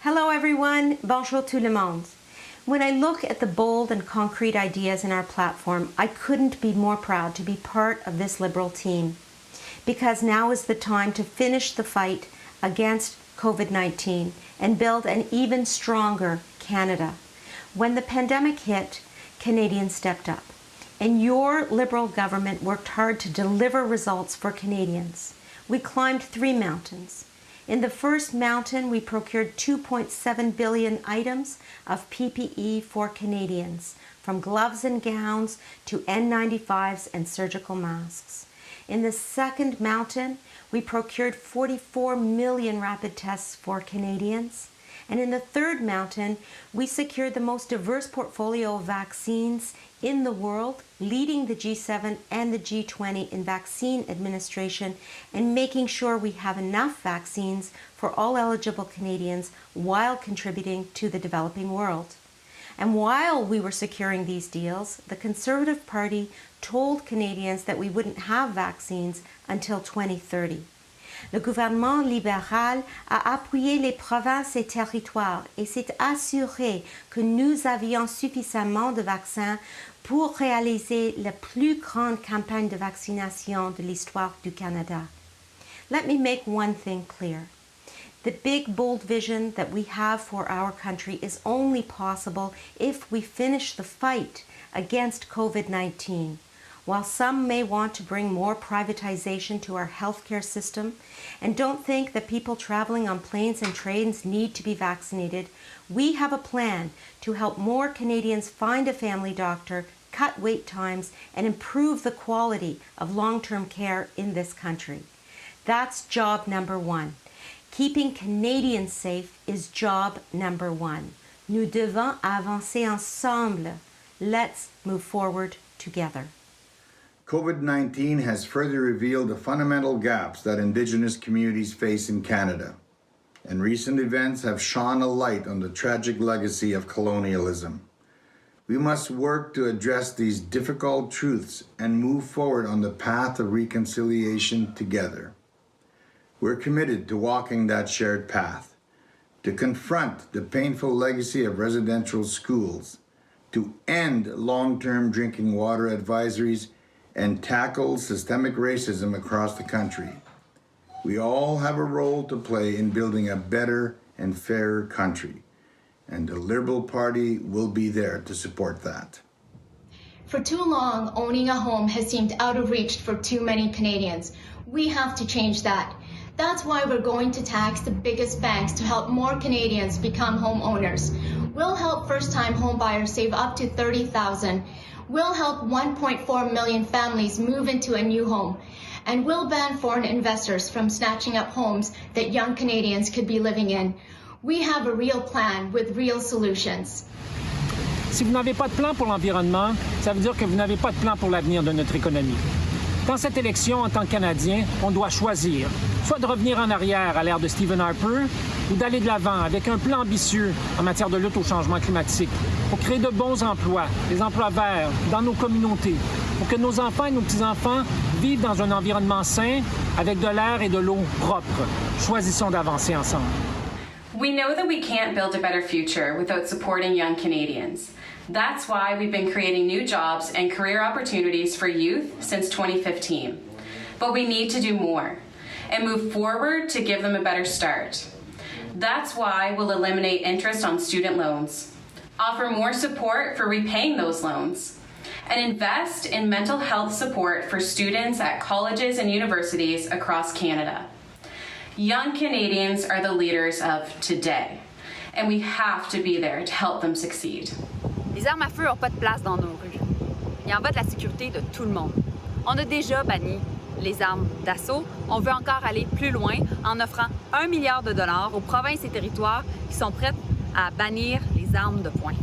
Hello everyone, bonjour tout le monde. When I look at the bold and concrete ideas in our platform, I couldn't be more proud to be part of this Liberal team, because now is the time to finish the fight against COVID-19 and build an even stronger Canada. When the pandemic hit, Canadians stepped up, and your Liberal government worked hard to deliver results for Canadians. We climbed 3 mountains. In the first mountain, we procured 2.7 billion items of PPE for Canadians, from gloves and gowns to N95s and surgical masks. In the second mountain, we procured 44 million rapid tests for Canadians. And in the third mountain, we secured the most diverse portfolio of vaccines in the world, leading the G7 and the G20 in vaccine administration and making sure we have enough vaccines for all eligible Canadians while contributing to the developing world. And while we were securing these deals, the Conservative Party told Canadians that we wouldn't have vaccines until 2030. Le gouvernement libéral a appuyé les provinces et territoires et s'est assuré que nous avions suffisamment de vaccins pour réaliser la plus grande campagne de vaccination de l'histoire du Canada. Let me make one thing clear. The big, bold vision that we have for our country is only possible if we finish the fight against COVID-19. While some may want to bring more privatization to our healthcare system and don't think that people traveling on planes and trains need to be vaccinated, we have a plan to help more Canadians find a family doctor, cut wait times, and improve the quality of long-term care in this country. That's job number 1. Keeping Canadians safe is job number 1. Nous devons avancer ensemble. Let's move forward together. COVID-19 has further revealed the fundamental gaps that Indigenous communities face in Canada, and recent events have shone a light on the tragic legacy of colonialism. We must work to address these difficult truths and move forward on the path of reconciliation together. We're committed to walking that shared path, to confront the painful legacy of residential schools, to end long-term drinking water advisories, and tackle systemic racism across the country. We all have a role to play in building a better and fairer country, and the Liberal Party will be there to support that. For too long, owning a home has seemed out of reach for too many Canadians. We have to change that. That's why we're going to tax the biggest banks to help more Canadians become homeowners. We'll help first-time homebuyers save up to $30,000. We'll help 1.4 million families move into a new home, and we'll ban foreign investors from snatching up homes that young Canadians could be living in. We have a real plan with real solutions. Si vous n'avez pas de plan pour l'environnement, ça veut dire que vous n'avez pas de plan pour l'avenir de notre économie. Dans cette élection, en tant que Canadien, on doit choisir, soit de revenir en arrière à l'ère de Stephen Harper, ou d'aller de l'avant avec un plan ambitieux en matière de lutte au changement climatique, pour créer de bons emplois, des emplois verts dans nos communautés, pour que nos enfants et nos petits-enfants vivent dans un environnement sain, avec de l'air et de l'eau propre. Choisissons d'avancer ensemble. We know that we can't build a better future without supporting young Canadians. That's why we've been creating new jobs and career opportunities for youth since 2015. But we need to do more and move forward to give them a better start. That's why we'll eliminate interest on student loans, offer more support for repaying those loans, and invest in mental health support for students at colleges and universities across Canada. Young Canadians are the leaders of today, and we have to be there to help them succeed. Les armes à feu n'ont pas de place dans nos rues. Il y en va de la sécurité de tout le monde. On a déjà banni les armes d'assaut. On veut encore aller plus loin en offrant 1 milliard de dollars aux provinces et territoires qui sont prêtes à bannir les armes de poing.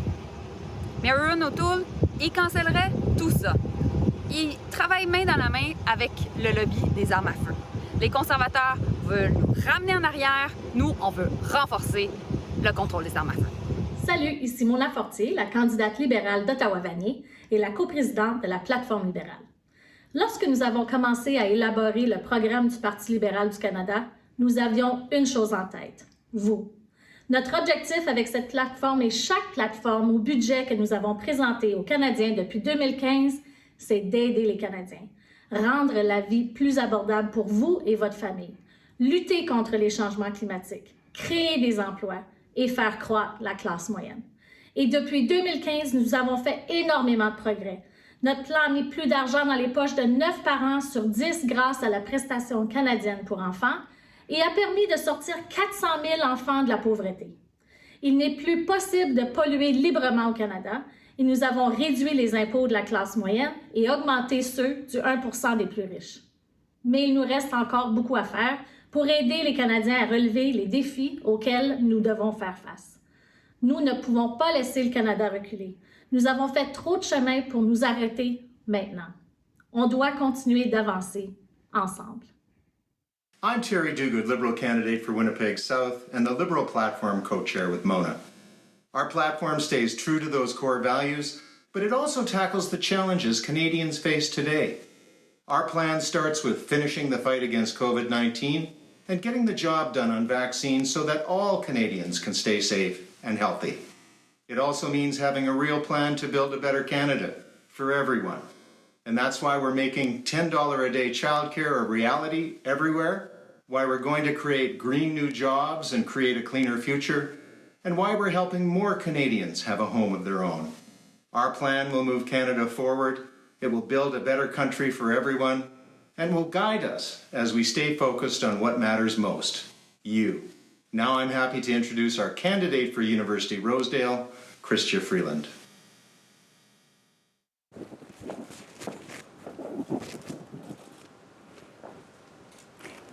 Mais Aaron O'Toole, il cancellerait tout ça. Il travaille main dans la main avec le lobby des armes à feu. Les conservateurs veulent nous ramener en arrière. Nous, on veut renforcer le contrôle des armes à feu. Salut, ici Mona Fortier, la candidate libérale d'Ottawa-Vanier et la coprésidente de la plateforme libérale. Lorsque nous avons commencé à élaborer le programme du Parti libéral du Canada, nous avions une chose en tête, vous. Notre objectif avec cette plateforme et chaque plateforme au budget que nous avons présenté aux Canadiens depuis 2015, c'est d'aider les Canadiens, rendre la vie plus abordable pour vous et votre famille, lutter contre les changements climatiques, créer des emplois et faire croître la classe moyenne. Et depuis 2015, nous avons fait énormément de progrès. Notre plan a mis plus d'argent dans les poches de 9 parents sur 10 grâce à la prestation canadienne pour enfants et a permis de sortir 400 000 enfants de la pauvreté. Il n'est plus possible de polluer librement au Canada et nous avons réduit les impôts de la classe moyenne et augmenté ceux du 1% des plus riches. Mais il nous reste encore beaucoup à faire pour aider les Canadiens à relever les défis auxquels nous devons faire face. Nous ne pouvons pas laisser le Canada reculer. Nous avons fait trop de chemin pour nous arrêter maintenant. On doit continuer d'avancer ensemble. I'm Terry Duguid, Liberal candidate for Winnipeg South and the Liberal Platform co-chair with Mona. Our platform stays true to those core values, but it also tackles the challenges Canadians face today. Our plan starts with finishing the fight against COVID-19 and getting the job done on vaccines so that all Canadians can stay safe and healthy. It also means having a real plan to build a better Canada for everyone. And that's why we're making $10 a day childcare a reality everywhere, why we're going to create green new jobs and create a cleaner future, and why we're helping more Canadians have a home of their own. Our plan will move Canada forward, it will build a better country for everyone, and will guide us as we stay focused on what matters most, you. Now I'm happy to introduce our candidate for University Rosedale, Chrystia Freeland.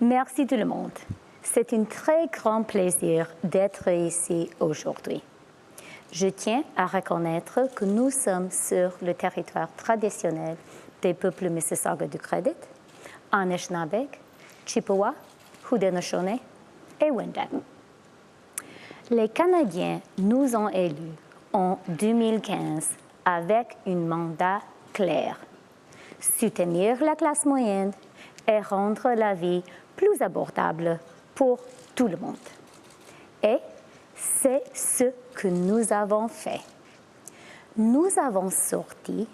Merci tout le monde. C'est un très grand plaisir d'être ici aujourd'hui. Je tiens à reconnaître que nous sommes sur le territoire traditionnel des peuples Mississauga du Credit, Anishinaabe, Chippewa, Haudenosaunee et Wendat. Les Canadiens nous ont élus en 2015 avec un mandat clair: soutenir la classe moyenne et rendre la vie plus abordable pour tout le monde. Et c'est ce que nous avons fait. Nous avons sorti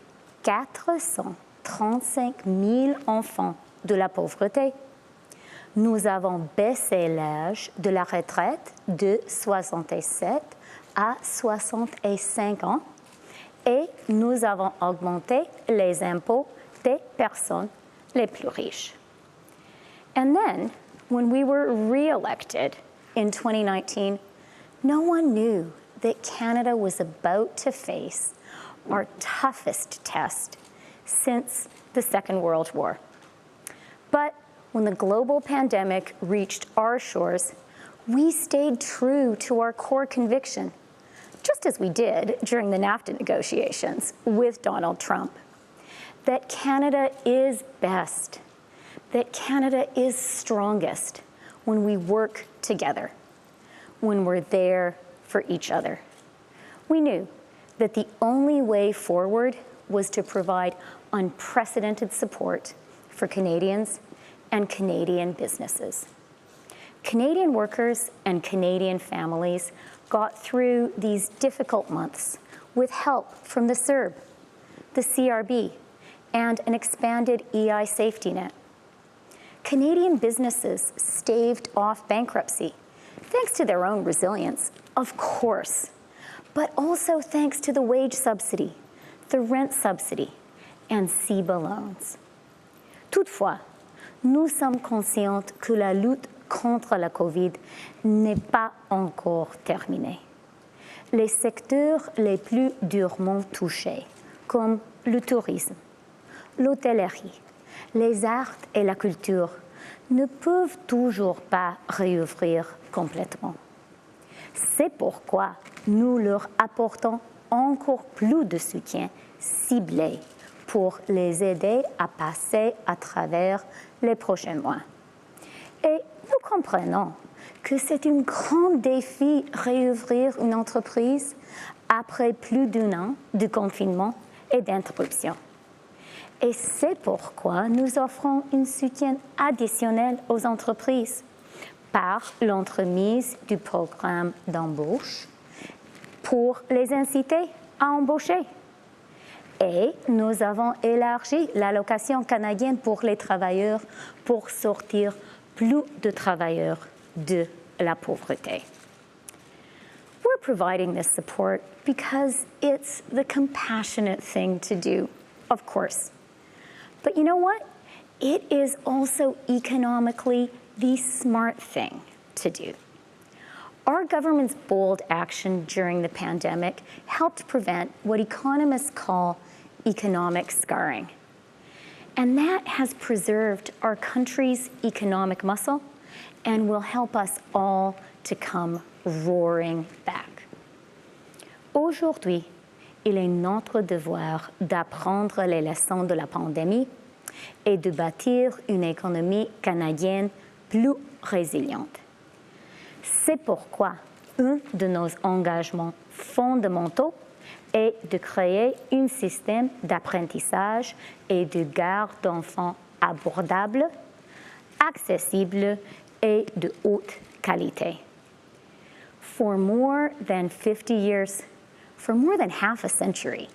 435 000 enfants de la pauvreté. Nous avons baissé l'âge de la retraite de 67 à 65 ans et nous avons augmenté les impôts des personnes les plus riches. And then, when we were re-elected in 2019, no one knew that Canada was about to face our toughest test since the Second World War. But when the global pandemic reached our shores, we stayed true to our core conviction, just as we did during the NAFTA negotiations with Donald Trump, that Canada is best, that Canada is strongest when we work together, when we're there for each other. We knew that the only way forward was to provide unprecedented support for Canadians and Canadian businesses. Canadian workers and Canadian families got through these difficult months with help from the CERB, the CRB, and an expanded EI safety net. Canadian businesses staved off bankruptcy, thanks to their own resilience, of course, but also thanks to the wage subsidy, the rent subsidy, and CEBA loans. Toutefois, nous sommes conscients que la lutte contre la COVID n'est pas encore terminée. Les secteurs les plus durement touchés, comme le tourisme, l'hôtellerie, les arts et la culture, ne peuvent toujours pas réouvrir complètement. C'est pourquoi nous leur apportons encore plus de soutien ciblé pour les aider à passer à travers les prochains mois. Et nous comprenons que c'est un grand défi réouvrir une entreprise après plus d'un an de confinement et d'interruption. Et c'est pourquoi nous offrons un soutien additionnel aux entreprises, par l'entremise du programme d'embauche pour les inciter à embaucher. Et nous avons élargi l'allocation canadienne pour les travailleurs pour sortir plus de travailleurs de la pauvreté. We're providing this support because it's the compassionate thing to do, of course. But you know what? It is also economically the smart thing to do. Our government's bold action during the pandemic helped prevent what economists call economic scarring. And that has preserved our country's economic muscle and will help us all to come roaring back. Aujourd'hui, il est notre devoir d'apprendre les leçons de la pandémie et de bâtir une économie canadienne plus résiliente. C'est pourquoi un de nos engagements fondamentaux est de créer un système d'apprentissage et de garde d'enfants abordable, accessible et de haute qualité. For more than 50 years, for more than half a century,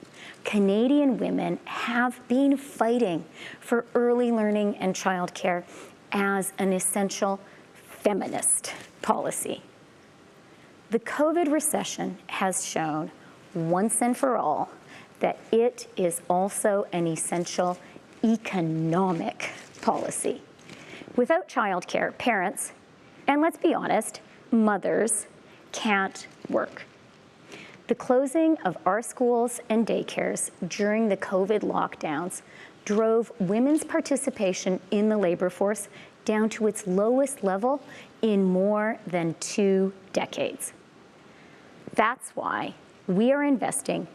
Canadian women have been fighting for early learning and childcare as an essential feminist policy. The COVID recession has shown once and for all that it is also an essential economic policy. Without childcare, parents, and let's be honest, mothers, can't work. The closing of our schools and daycares during the COVID lockdowns drove women's participation in the labor force down to its lowest level in more than 2 decades. That's why we are investing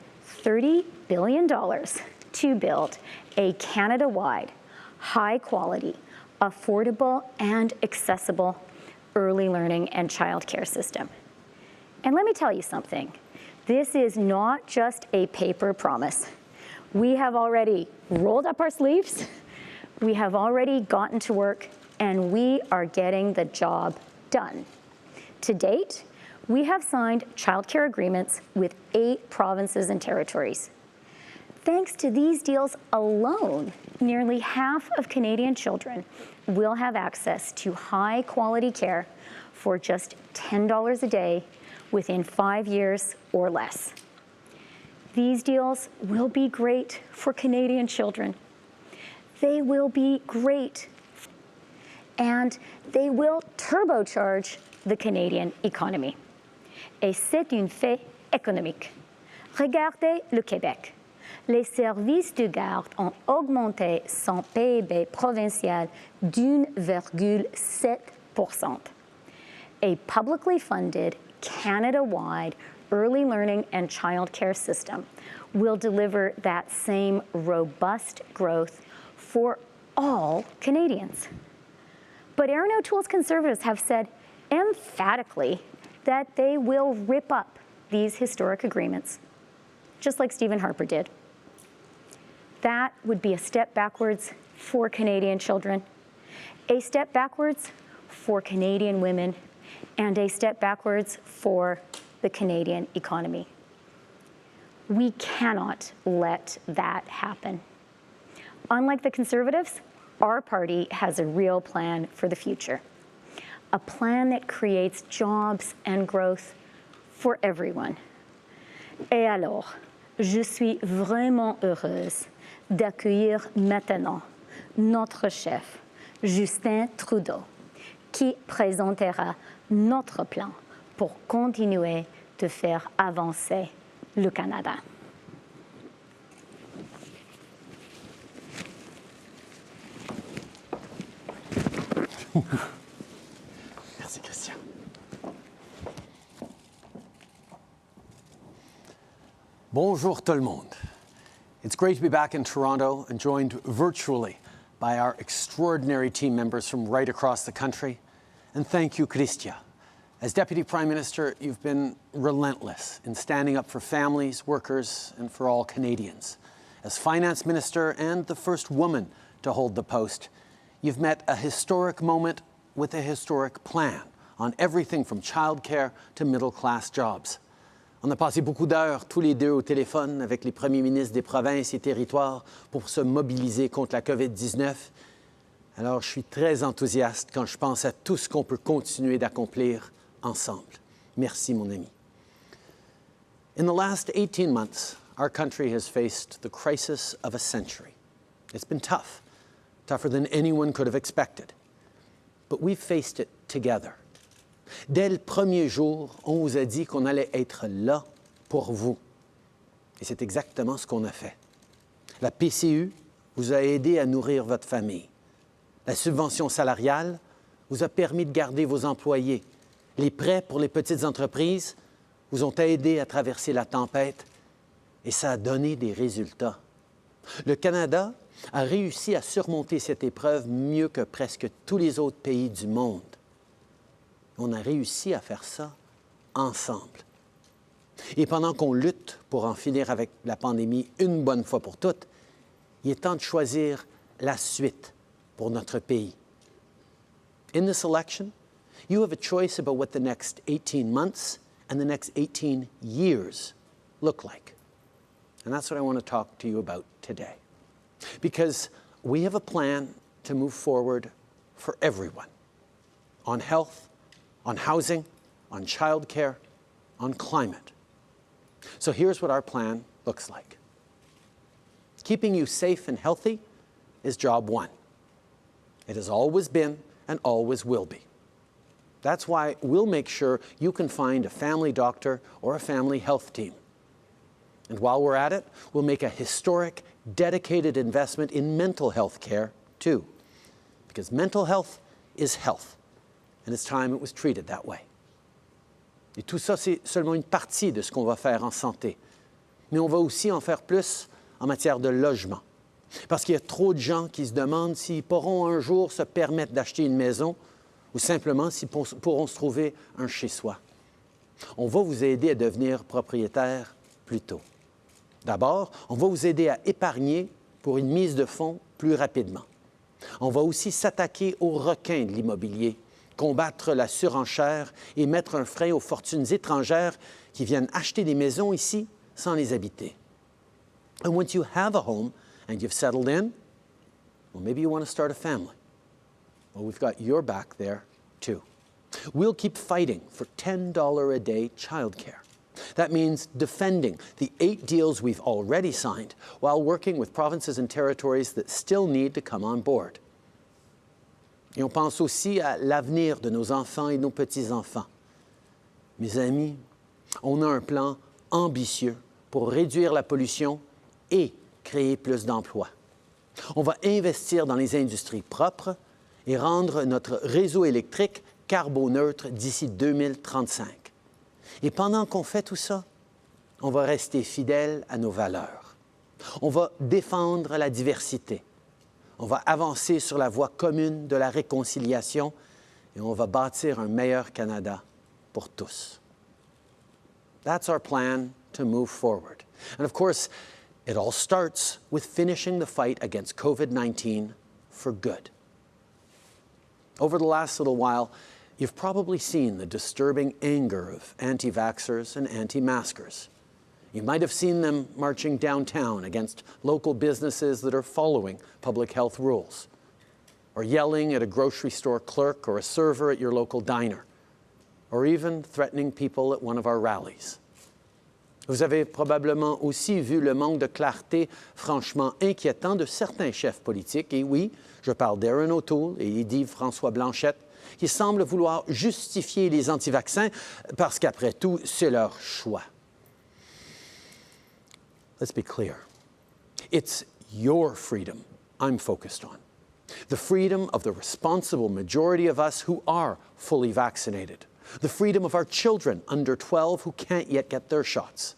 $30 billion to build a Canada-wide, high-quality, affordable, and accessible early learning and childcare system. And let me tell you something. This is not just a paper promise. We have already rolled up our sleeves, we have already gotten to work, and we are getting the job done. To date, we have signed childcare agreements with 8 provinces and territories. Thanks to these deals alone, nearly half of Canadian children will have access to high-quality care for just $10 a day within 5 years or less. These deals will be great for Canadian children. They will be great, and they will turbocharge the Canadian economy. Et c'est un fait économique. Regardez le Québec. Les services de garde ont augmenté son PIB provincial d'1,7%. A publicly funded Canada-wide early learning and childcare system will deliver that same robust growth for all Canadians. But Erin O'Toole's Conservatives have said emphatically that they will rip up these historic agreements, just like Stephen Harper did. That would be a step backwards for Canadian children, a step backwards for Canadian women, and a step backwards for the Canadian economy. We cannot let that happen. Unlike the Conservatives, our party has a real plan for the future, a plan that creates jobs and growth for everyone. Et alors, je suis vraiment heureuse d'accueillir maintenant notre chef, Justin Trudeau, qui présentera notre plan pour continuer de faire avancer le Canada. Merci, Christian. Bonjour tout le monde. It's great to be back in Toronto and joined virtually by our extraordinary team members from right across the country. And thank you, Christian. As Deputy Prime Minister, you've been relentless in standing up for families, workers, and for all Canadians. As Finance Minister and the first woman to hold the post, you've met a historic moment with a historic plan, on everything from childcare to middle-class jobs. On a passé beaucoup d'heures tous les deux au téléphone avec les premiers ministres des provinces et territoires pour se mobiliser contre la COVID-19. Alors, je suis très enthousiaste quand je pense à tout ce qu'on peut continuer d'accomplir ensemble. Merci, mon ami. In the last 18 months, our country has faced the crisis of a century. It's been tough, tougher than anyone could have expected. But we've faced it together. Dès le premier jour, on vous a dit qu'on allait être là pour vous. Et c'est exactement ce qu'on a fait. La PCU vous a aidé à nourrir votre famille. La subvention salariale vous a permis de garder vos employés. Les prêts pour les petites entreprises vous ont aidé à traverser la tempête et ça a donné des résultats. Le Canada a réussi à surmonter cette épreuve mieux que presque tous les autres pays du monde. On a réussi à faire ça ensemble. Et pendant qu'on lutte pour en finir avec la pandémie une bonne fois pour toutes, il est temps de choisir la suite pour notre pays. In this election, you have a choice about what the next 18 months and the next 18 years look like. And that's what I want to talk to you about today. Because we have a plan to move forward for everyone on health, on housing, on childcare, on climate. So here's what our plan looks like. Keeping you safe and healthy is job one. It has always been and always will be. That's why we'll make sure you can find a family doctor or a family health team. And while we're at it, we'll make a historic, dedicated investment in mental health care, too. Because mental health is health. And it's time it was treated that way. Et tout ça, c'est seulement une partie de ce qu'on va faire en santé. Mais on va aussi en faire plus en matière de logement. Parce qu'il y a trop de gens qui se demandent s'ils pourront un jour se permettre d'acheter une maison ou simplement s'ils pourront se trouver un chez-soi. On va vous aider à devenir propriétaire plus tôt. D'abord, on va vous aider à épargner pour une mise de fonds plus rapidement. On va aussi s'attaquer aux requins de l'immobilier, combattre la surenchère et mettre un frein aux fortunes étrangères qui viennent acheter des maisons ici sans les habiter. And once you have a home and you've settled in, well, maybe you want to start a family. Well, we've got your back there, too. We'll keep fighting for $10 a day childcare. That means defending the 8 deals we've already signed while working with provinces and territories that still need to come on board. Et on pense aussi à l'avenir de nos enfants et nos petits-enfants. Mes amis, on a un plan ambitieux pour réduire la pollution et créer plus d'emplois. On va investir dans les industries propres et rendre notre réseau électrique carboneutre d'ici 2035. Et pendant qu'on fait tout ça, on va rester fidèle à nos valeurs. On va défendre la diversité. On va avancer sur la voie commune de la réconciliation et on va bâtir un meilleur Canada pour tous. That's our plan to move forward. And of course, it all starts with finishing the fight against COVID-19 for good. Over the last little while, you've probably seen the disturbing anger of anti-vaxxers and anti-maskers. You might have seen them marching downtown against local businesses that are following public health rules, or yelling at a grocery store clerk or a server at your local diner, or even threatening people at one of our rallies. Vous avez probablement aussi vu le manque de clarté franchement inquiétant de certains chefs politiques, et oui, je parle d'Aaron O'Toole et d'Yves-François Blanchet, qui semblent vouloir justifier les anti-vaccins parce qu'après tout, c'est leur choix. Let's be clear. It's your freedom I'm focused on. The freedom of the responsible majority of us who are fully vaccinated. The freedom of our children under 12 who can't yet get their shots.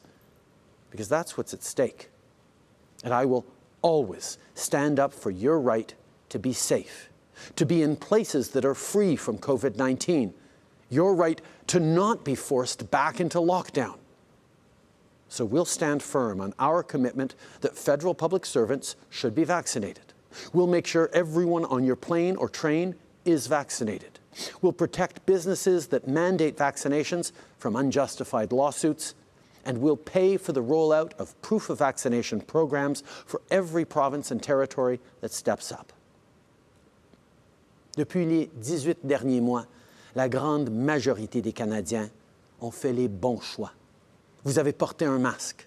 Because that's what's at stake. And I will always stand up for your right to be safe, to be in places that are free from COVID-19, your right to not be forced back into lockdown. So we'll stand firm on our commitment that federal public servants should be vaccinated. We'll make sure everyone on your plane or train is vaccinated. We'll protect businesses that mandate vaccinations from unjustified lawsuits, and we'll pay for the rollout of proof of vaccination programs for every province and territory that steps up. Depuis les 18 derniers mois, la grande majorité des Canadiens ont fait les bons choix. Vous avez porté un masque.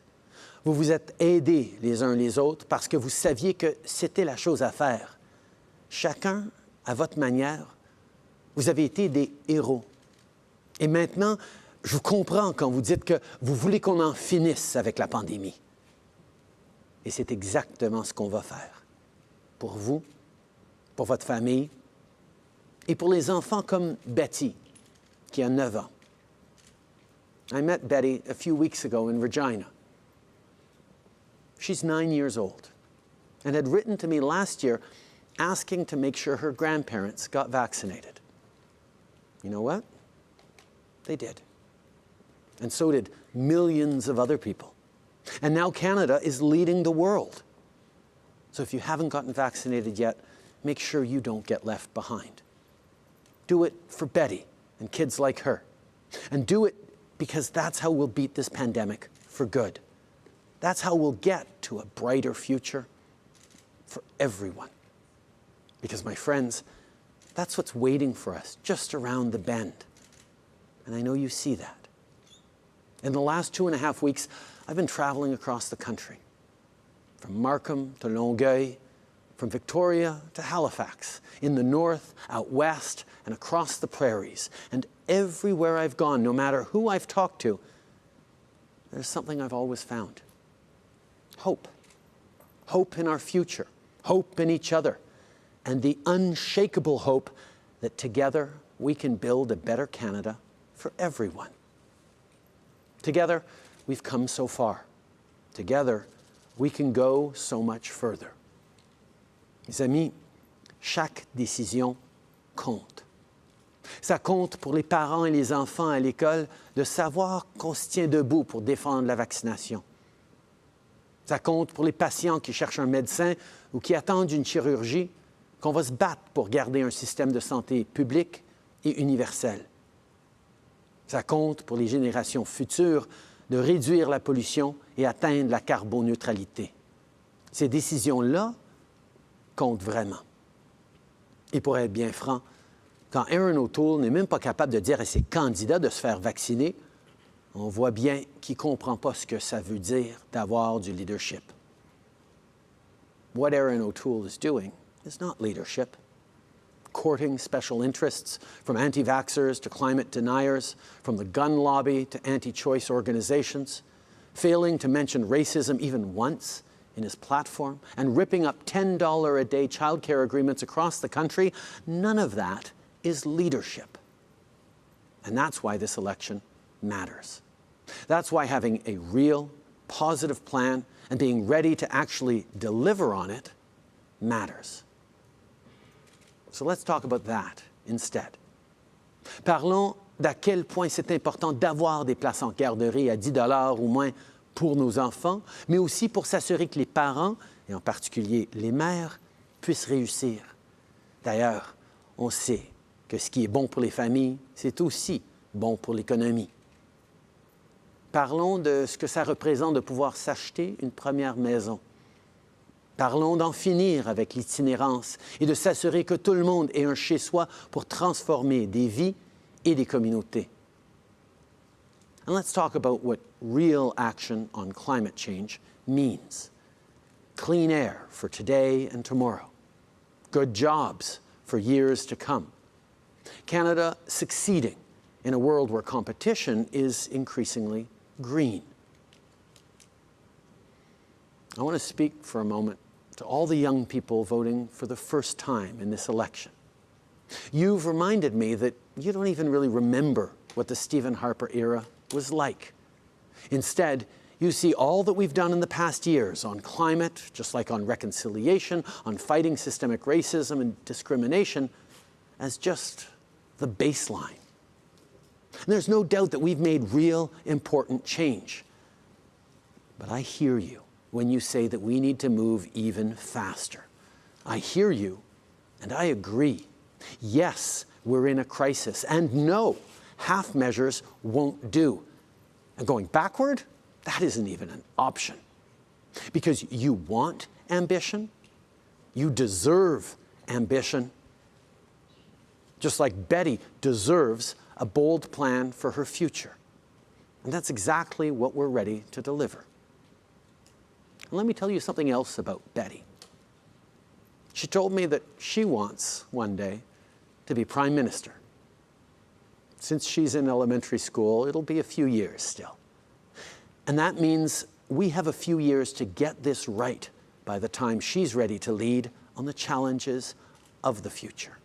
Vous vous êtes aidés les uns les autres parce que vous saviez que c'était la chose à faire. Chacun, à votre manière, vous avez été des héros. Et maintenant, je vous comprends quand vous dites que vous voulez qu'on en finisse avec la pandémie. Et c'est exactement ce qu'on va faire. Pour vous, pour votre famille, et pour les enfants comme Betty, qui a 9 ans. I met Betty a few weeks ago in Regina. She's 9 years old and had written to me last year asking to make sure her grandparents got vaccinated. You know what? They did. And so did millions of other people. And now Canada is leading the world. So if you haven't gotten vaccinated yet, make sure you don't get left behind. Do it for Betty and kids like her. And do it because that's how we'll beat this pandemic for good. That's how we'll get to a brighter future for everyone. Because, my friends, that's what's waiting for us just around the bend. And I know you see that. In the last 2.5 weeks, I've been traveling across the country, from Markham to Longueuil, from Victoria to Halifax, in the north, out west, and across the prairies. And everywhere I've gone, no matter who I've talked to, there's something I've always found. Hope. Hope in our future. Hope in each other. And the unshakable hope that together we can build a better Canada for everyone. Together, we've come so far. Together, we can go so much further. Mes amis, chaque décision compte. Ça compte pour les parents et les enfants à l'école de savoir qu'on se tient debout pour défendre la vaccination. Ça compte pour les patients qui cherchent un médecin ou qui attendent une chirurgie, qu'on va se battre pour garder un système de santé public et universel. Ça compte pour les générations futures de réduire la pollution et atteindre la carboneutralité. Ces décisions-là comptent vraiment. Et pour être bien franc, quand Aaron O'Toole n'est même pas capable de dire à ses candidats de se faire vacciner, on voit bien qu'il ne comprend pas ce que ça veut dire d'avoir du leadership. What Aaron O'Toole is doing is not leadership. Courting special interests, from anti-vaxxers to climate deniers, from the gun lobby to anti-choice organizations, failing to mention racism even once in his platform, and ripping up $10 a day childcare agreements across the country, none of that is leadership. And that's why this election matters. That's why having a real, positive plan and being ready to actually deliver on it matters. So let's talk about that instead. Parlons d'à quel point c'est important d'avoir des places en garderie à 10 $ ou moins pour nos enfants, mais aussi pour s'assurer que les parents, et en particulier les mères, puissent réussir. D'ailleurs, on sait que ce qui est bon pour les familles, c'est aussi bon pour l'économie. Parlons de ce que ça représente de pouvoir s'acheter une première maison. Parlons d'en finir avec l'itinérance et de s'assurer que tout le monde ait un chez-soi pour transformer des vies et des communautés. And let's talk about what real action on climate change means. Clean air for today and tomorrow. Good jobs for years to come. Canada succeeding in a world where competition is increasingly green. I want to speak for a moment to all the young people voting for the first time in this election. You've reminded me that you don't even really remember what the Stephen Harper era was like. Instead, you see all that we've done in the past years on climate, just like on reconciliation, on fighting systemic racism and discrimination, as just the baseline. And there's no doubt that we've made real, important change. But I hear you when you say that we need to move even faster. I hear you, and I agree. Yes, we're in a crisis. And no, half measures won't do. And going backward, that isn't even an option. Because you want ambition, you deserve ambition, just like Betty deserves a bold plan for her future. And that's exactly what we're ready to deliver. And let me tell you something else about Betty. She told me that she wants, one day, to be Prime Minister. Since she's in elementary school, it'll be a few years still. And that means we have a few years to get this right by the time she's ready to lead on the challenges of the future.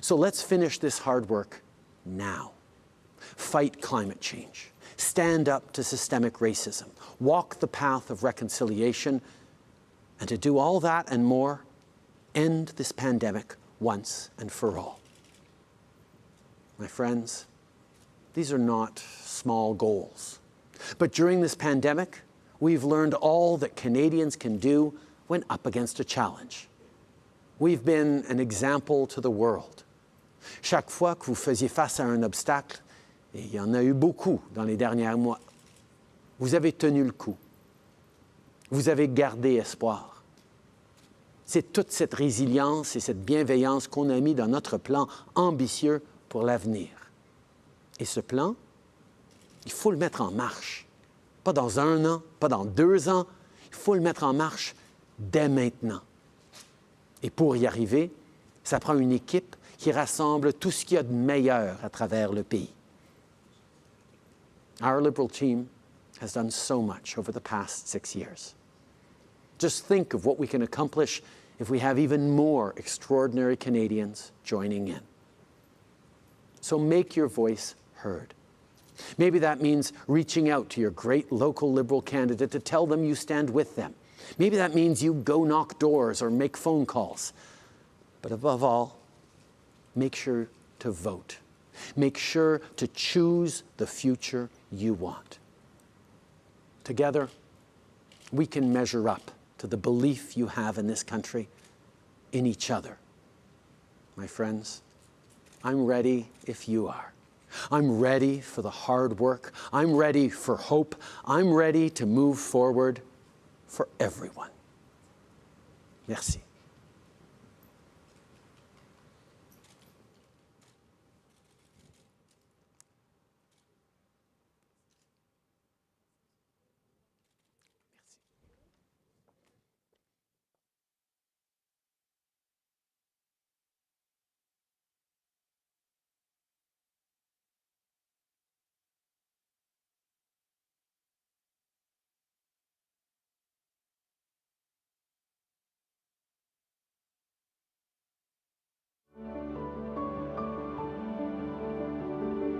So let's finish this hard work now. Fight climate change, stand up to systemic racism, walk the path of reconciliation, and to do all that and more, end this pandemic once and for all. My friends, these are not small goals. But during this pandemic, we've learned all that Canadians can do when up against a challenge. We've been an example to the world. Chaque fois que vous faisiez face à un obstacle, et il y en a eu beaucoup dans les derniers mois, vous avez tenu le coup. Vous avez gardé espoir. C'est toute cette résilience et cette bienveillance qu'on a mis dans notre plan ambitieux pour l'avenir. Et ce plan, il faut le mettre en marche. Pas dans 1 an, pas dans 2 ans. Il faut le mettre en marche dès maintenant. Et pour y arriver, ça prend une équipe qui rassemble tout ce qu'il y a de meilleur à travers le pays. Our Liberal team has done so much over the past 6 years. Just think of what we can accomplish if we have even more extraordinary Canadians joining in. So make your voice heard. Maybe that means reaching out to your great local Liberal candidate to tell them you stand with them. Maybe that means you go knock doors or make phone calls. But above all, make sure to vote. Make sure to choose the future you want. Together, we can measure up to the belief you have in this country, in each other. My friends, I'm ready if you are. I'm ready for the hard work. I'm ready for hope. I'm ready to move forward for everyone. Merci.